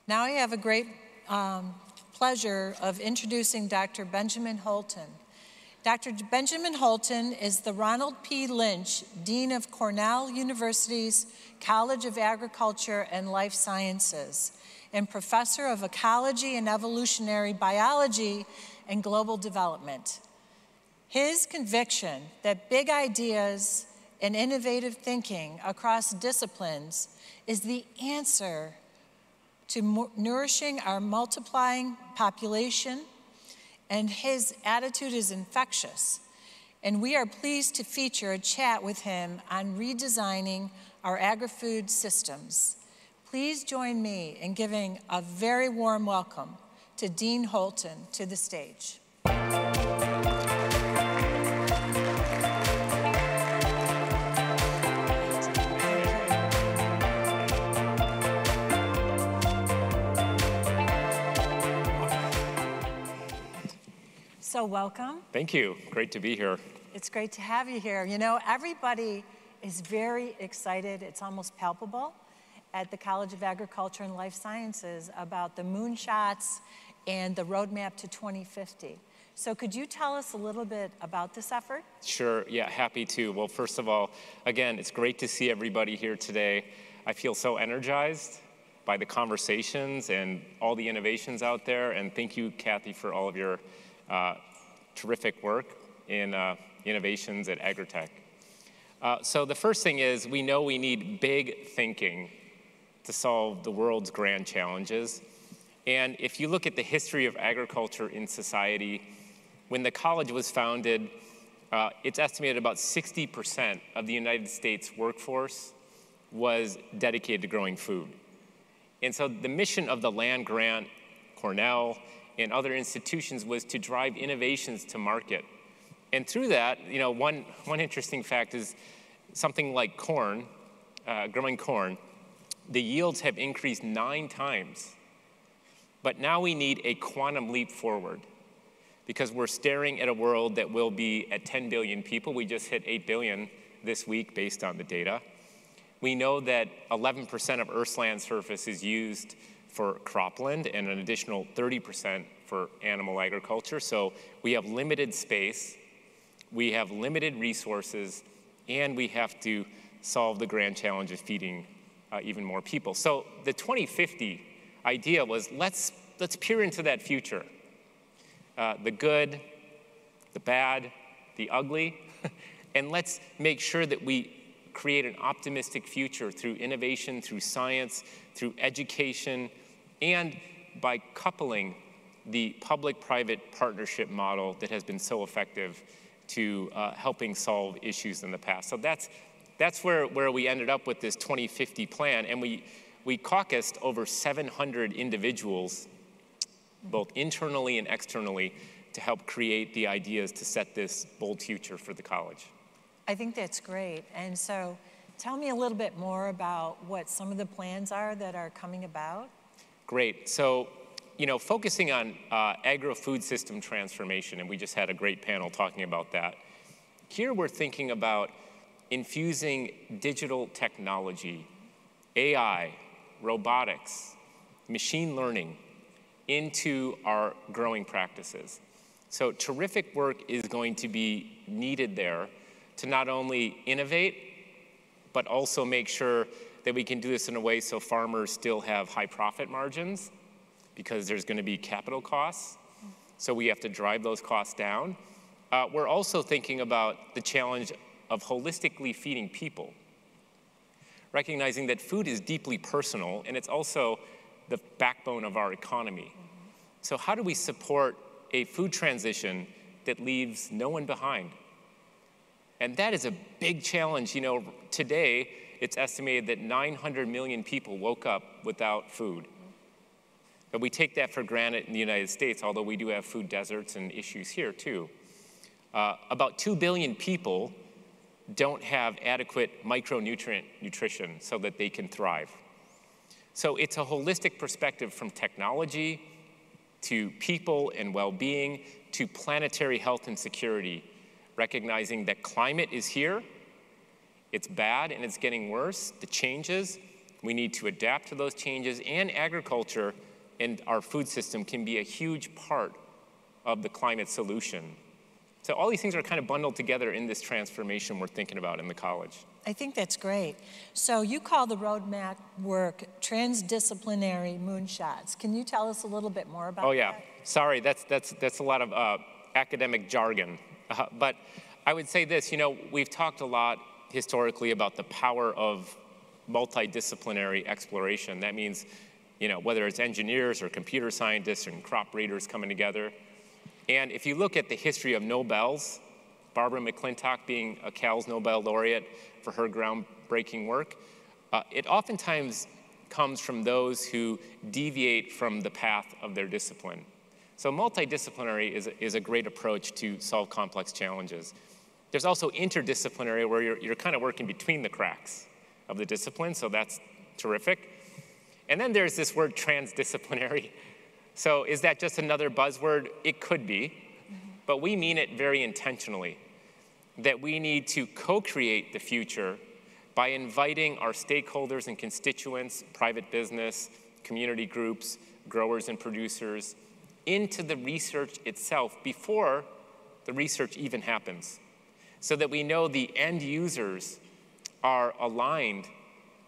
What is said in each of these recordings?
Now I have a great pleasure of introducing Dr. Benjamin Houlton. Dr. Benjamin Houlton is the Ronald P. Lynch Dean of Cornell University's College of Agriculture and Life Sciences and Professor of Ecology and Evolutionary Biology and Global Development. His conviction that big ideas and innovative thinking across disciplines is the answer to nourishing our multiplying population, and his attitude is infectious. And we are pleased to feature a chat with him on redesigning our agri-food systems. Please join me in giving a very warm welcome to Dean Houlton to the stage. So welcome. Thank you. Great to be here. It's great to have you here. You know, everybody is very excited. It's almost palpable at the College of Agriculture and Life Sciences about the Moonshots and the roadmap to 2050. So could you tell us a little bit about this effort? Sure. Yeah, happy to. Well, first of all, again, it's great to see everybody here today. I feel so energized by the conversations and all the innovations out there. And thank you, Kathy, for all of your terrific work in innovations at AgriTech. So the first thing is we know we need big thinking to solve the world's grand challenges. And if you look at the history of agriculture in society, when the college was founded, it's estimated about 60% of the United States workforce was dedicated to growing food. And so the mission of the land grant, Cornell, and other institutions was to drive innovations to market. And through that, you know, one interesting fact is something like corn, growing corn, the yields have increased 9 times. But now we need a quantum leap forward because we're staring at a world that will be at 10 billion people. We just hit 8 billion this week based on the data. We know that 11% of Earth's land surface is used for cropland and an additional 30% for animal agriculture. So we have limited space, we have limited resources, and we have to solve the grand challenge of feeding even more people. So the 2050 idea was let's peer into that future. The good, the bad, the ugly, and let's make sure that we create an optimistic future through innovation, through science, through education, and by coupling the public-private partnership model that has been so effective to helping solve issues in the past. So that's where we ended up with this 2050 plan, and we caucused over 700 individuals, both internally and externally, to help create the ideas to set this bold future for the college. I think that's great. And so tell me a little bit more about what some of the plans are that are coming about. Great. So, you know, focusing on agri-food system transformation, and we just had a great panel talking about that. Here we're thinking about infusing digital technology, AI, robotics, machine learning into our growing practices. So terrific work is going to be needed there to not only innovate, but also make sure that we can do this in a way so farmers still have high profit margins because there's going to be capital costs. So we have to drive those costs down. We're also thinking about the challenge of holistically feeding people, recognizing that food is deeply personal and it's also the backbone of our economy. So how do we support a food transition that leaves no one behind? And that is a big challenge. You know, today, it's estimated that 900 million people woke up without food. But we take that for granted in the United States, although we do have food deserts and issues here too. About 2 billion people don't have adequate micronutrient nutrition so that they can thrive. So it's a holistic perspective from technology to people and well-being to planetary health and security, recognizing that climate is here, it's bad and it's getting worse, the changes, We need to adapt to those changes, and agriculture and our food system can be a huge part of the climate solution. So all these things are kind of bundled together in this transformation we're thinking about in the college. I think that's great. So you call the roadmap work transdisciplinary moonshots. Can you tell us a little bit more about that? Oh yeah, sorry, that's a lot of academic jargon. But I would say this, we've talked a lot historically about the power of multidisciplinary exploration. That means, whether it's engineers or computer scientists and crop breeders coming together. And if you look at the history of Nobels, Barbara McClintock being a Cal's Nobel laureate for her groundbreaking work, it oftentimes comes from those who deviate from the path of their discipline. So multidisciplinary is a great approach to solve complex challenges. There's also interdisciplinary, where you're kind of working between the cracks of the discipline, so that's terrific. And then there's this word transdisciplinary. So is that just another buzzword? It could be, but we mean it very intentionally, that we need to co-create the future by inviting our stakeholders and constituents, private business, community groups, growers and producers, into the research itself before the research even happens, so that we know the end users are aligned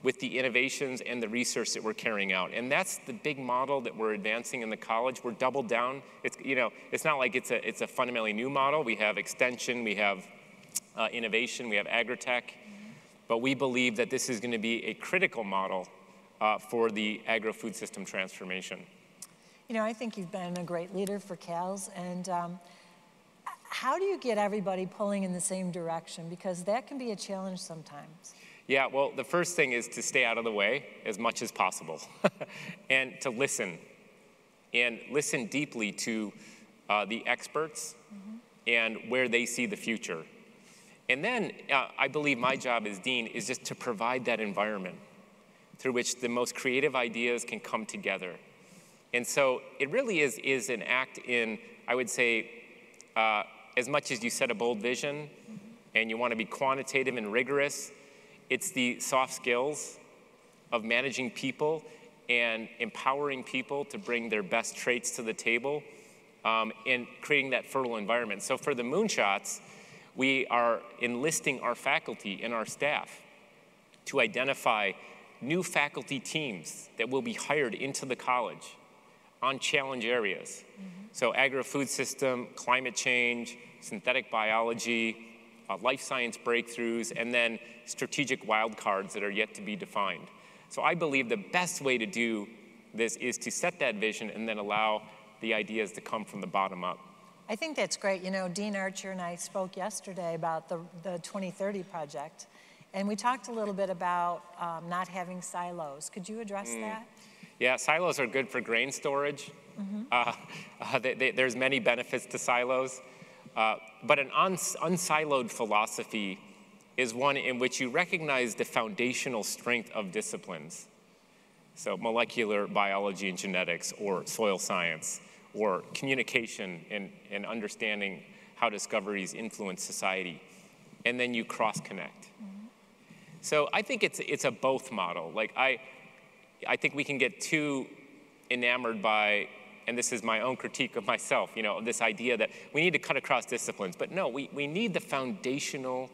with the innovations and the research that we're carrying out. And that's the big model that we're advancing in the college. We're doubled down. It's not like it's a fundamentally new model. We have extension, we have innovation, we have AgriTech, but we believe that this is going to be a critical model for the agri-food system transformation. I think you've been a great leader for CALS, and how do you get everybody pulling in the same direction? Because that can be a challenge sometimes. Yeah, well, the first thing is to stay out of the way as much as possible and to listen, and listen deeply to the experts and where they see the future. And then I believe my job as dean is just to provide that environment through which the most creative ideas can come together. And so it really is an act in, I would say, as much as you set a bold vision and you want to be quantitative and rigorous, it's the soft skills of managing people and empowering people to bring their best traits to the table and creating that fertile environment. So for the Moonshots, we are enlisting our faculty and our staff to identify new faculty teams that will be hired into the college on challenge areas. So agri-food system, climate change, synthetic biology, life science breakthroughs, and then strategic wildcards that are yet to be defined. So I believe the best way to do this is to set that vision and then allow the ideas to come from the bottom up. I think that's great. Dean Archer and I spoke yesterday about the 2030 project, and we talked a little bit about not having silos. Could you address that? Yeah, silos are good for grain storage. There's many benefits to silos. But an unsiloed philosophy is one in which you recognize the foundational strength of disciplines. So molecular biology and genetics, or soil science, or communication and understanding how discoveries influence society. And then you cross-connect. So I think it's a both model. Like I think we can get too enamored by, and this is my own critique of myself, this idea that we need to cut across disciplines. But no, we need the foundational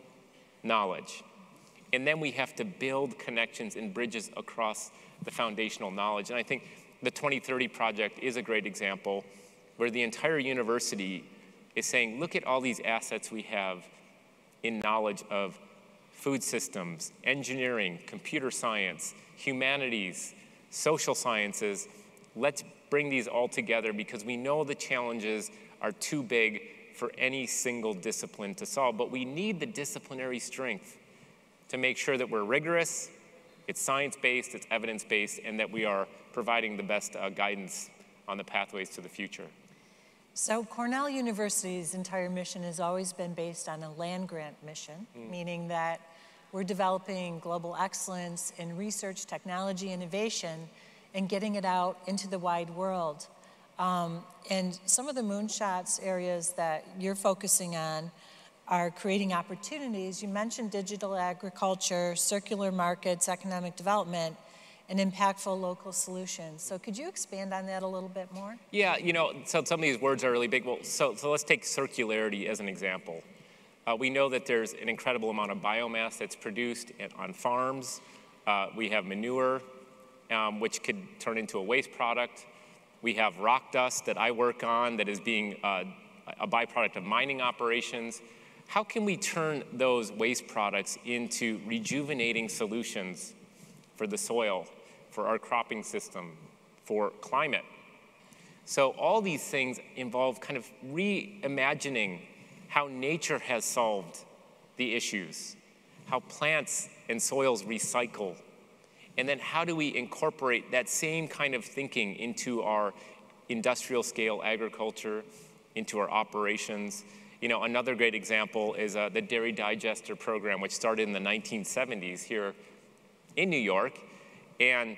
knowledge. And then we have to build connections and bridges across the foundational knowledge. And I think the 2030 project is a great example where the entire university is saying, look at all these assets we have in knowledge of food systems, engineering, computer science, humanities, social sciences. Let's bring these all together because we know the challenges are too big for any single discipline to solve, but we need the disciplinary strength to make sure that we're rigorous, it's science-based, it's evidence-based, and that we are providing the best guidance on the pathways to the future. So Cornell University's entire mission has always been based on a land-grant mission, meaning that we're developing global excellence in research, technology, innovation, and getting it out into the wide world. And some of the Moonshots areas that you're focusing on are creating opportunities. You mentioned digital agriculture, circular markets, economic development, and impactful local solutions. So could you expand on that a little bit more? Yeah, so some of these words are really big. Well, so let's take circularity as an example. We know that there's an incredible amount of biomass that's produced on farms. We have manure, which could turn into a waste product. We have rock dust that I work on that is being a byproduct of mining operations. How can we turn those waste products into rejuvenating solutions for the soil, for our cropping system, for climate? So all these things involve kind of reimagining how nature has solved the issues, how plants and soils recycle, and then how do we incorporate that same kind of thinking into our industrial scale agriculture, into our operations. Another great example is the Dairy Digester program, which started in the 1970s here in New York, and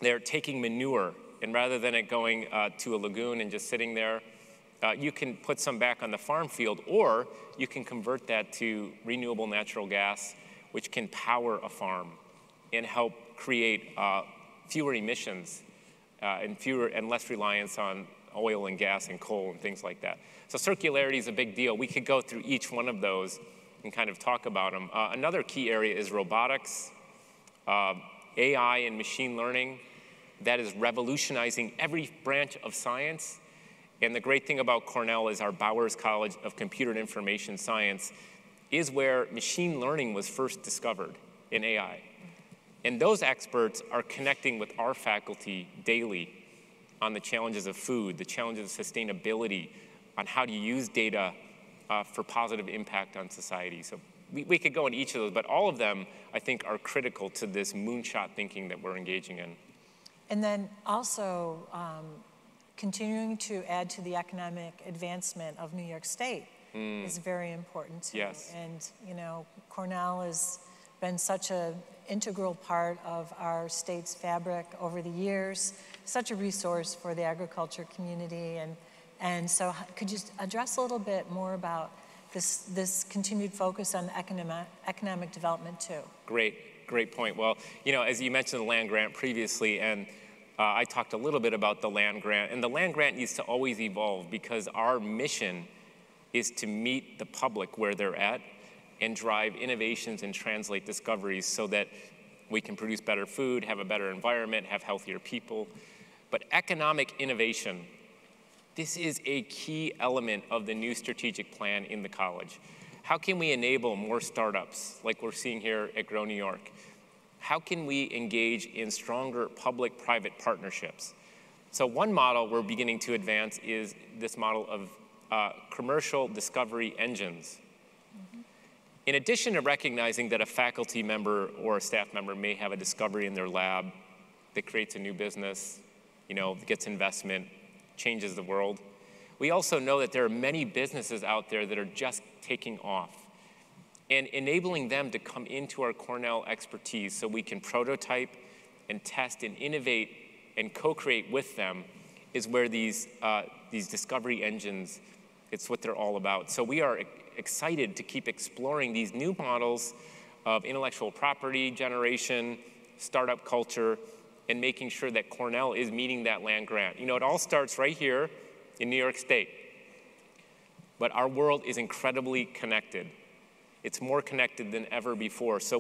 they're taking manure, and rather than it going to a lagoon and just sitting there, you can put some back on the farm field, or you can convert that to renewable natural gas, which can power a farm and help create fewer emissions and less reliance on oil and gas and coal and things like that. So circularity is a big deal. We could go through each one of those and kind of talk about them. Another key area is robotics, AI and machine learning. That is revolutionizing every branch of science. And the great thing about Cornell is our Bowers College of Computer and Information Science is where machine learning was first discovered in AI. And those experts are connecting with our faculty daily on the challenges of food, the challenges of sustainability, on how to use data for positive impact on society. So we could go in each of those, but all of them, I think, are critical to this moonshot thinking that we're engaging in. And then also continuing to add to the economic advancement of New York State is very important too. Yes. And Cornell has been such an integral part of our state's fabric over the years, such a resource for the agriculture community. And so could you address a little bit more about this continued focus on economic development too? Great point. Well, as you mentioned the land grant previously, and I talked a little bit about the land grant, and the land grant needs to always evolve because our mission is to meet the public where they're at and drive innovations and translate discoveries so that we can produce better food, have a better environment, have healthier people. But economic innovation, this is a key element of the new strategic plan in the college. How can we enable more startups like we're seeing here at Grow New York? How can we engage in stronger public-private partnerships? So one model we're beginning to advance is this model of commercial discovery engines. In addition to recognizing that a faculty member or a staff member may have a discovery in their lab that creates a new business, gets investment, changes the world, we also know that there are many businesses out there that are just taking off. And enabling them to come into our Cornell expertise so we can prototype and test and innovate and co-create with them is where these discovery engines, it's what they're all about. So we are excited to keep exploring these new models of intellectual property generation, startup culture, and making sure that Cornell is meeting that land grant. It all starts right here in New York State. But our world is incredibly connected. It's more connected than ever before. So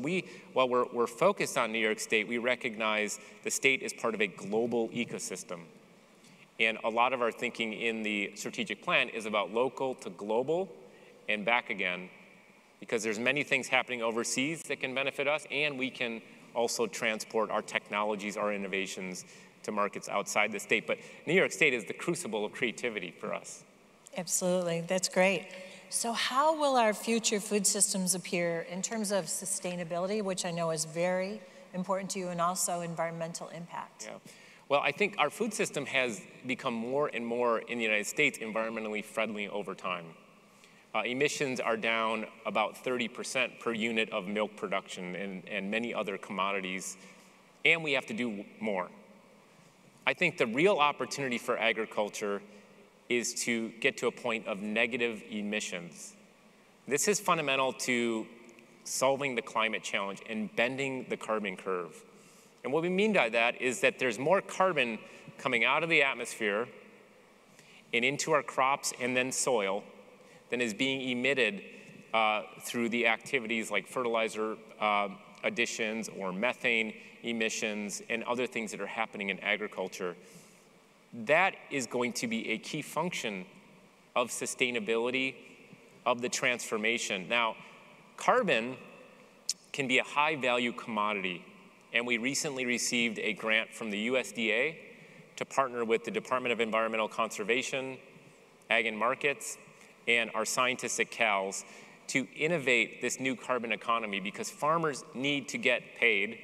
while we're focused on New York State, we recognize the state is part of a global ecosystem. And a lot of our thinking in the strategic plan is about local to global and back again, because there's many things happening overseas that can benefit us, and we can also transport our technologies, our innovations to markets outside the state. But New York State is the crucible of creativity for us. Absolutely, that's great. So how will our future food systems appear in terms of sustainability, which I know is very important to you, and also environmental impact? Yeah. Well, I think our food system has become more and more in the United States environmentally friendly over time. Emissions are down about 30% per unit of milk production and many other commodities, and we have to do more. I think the real opportunity for agriculture is to get to a point of negative emissions. This is fundamental to solving the climate challenge and bending the carbon curve. And what we mean by that is that there's more carbon coming out of the atmosphere and into our crops and then soil than is being emitted through the activities like fertilizer additions or methane emissions and other things that are happening in agriculture. That is going to be a key function of sustainability, of the transformation. Now, carbon can be a high-value commodity, and we recently received a grant from the USDA to partner with the Department of Environmental Conservation, Ag and Markets, and our scientists at CALS to innovate this new carbon economy, because farmers need to get paid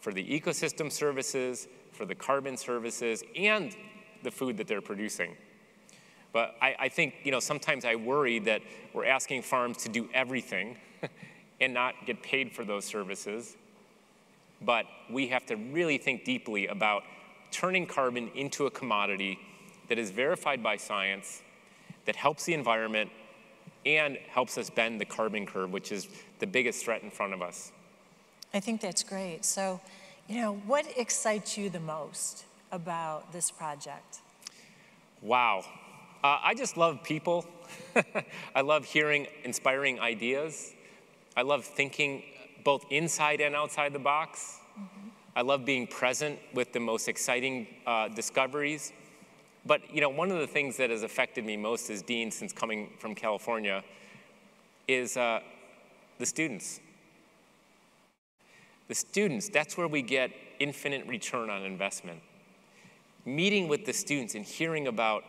for the ecosystem services, for the carbon services, and the food that they're producing. But I think, sometimes I worry that we're asking farms to do everything and not get paid for those services. But we have to really think deeply about turning carbon into a commodity that is verified by science, that helps the environment, and helps us bend the carbon curve, which is the biggest threat in front of us. I think that's great. So, what excites you the most about this project? Wow. I just love people. I love hearing inspiring ideas. I love thinking both inside and outside the box. Mm-hmm. I love being present with the most exciting discoveries. But one of the things that has affected me most as dean since coming from California is the students. The students, that's where we get infinite return on investment. Meeting with the students and hearing about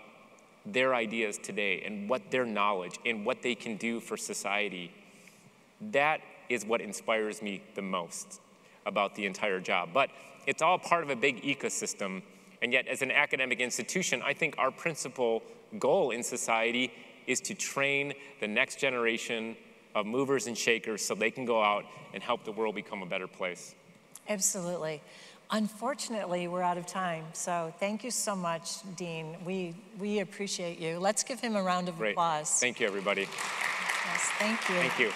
their ideas today and what their knowledge and what they can do for society, that is what inspires me the most about the entire job. But it's all part of a big ecosystem, and yet as an academic institution, I think our principal goal in society is to train the next generation of movers and shakers so they can go out and help the world become a better place. Absolutely. Unfortunately, we're out of time, so thank you so much, Dean. We appreciate you. Let's give him a round of applause. Thank you, everybody. Yes, thank you. Thank you.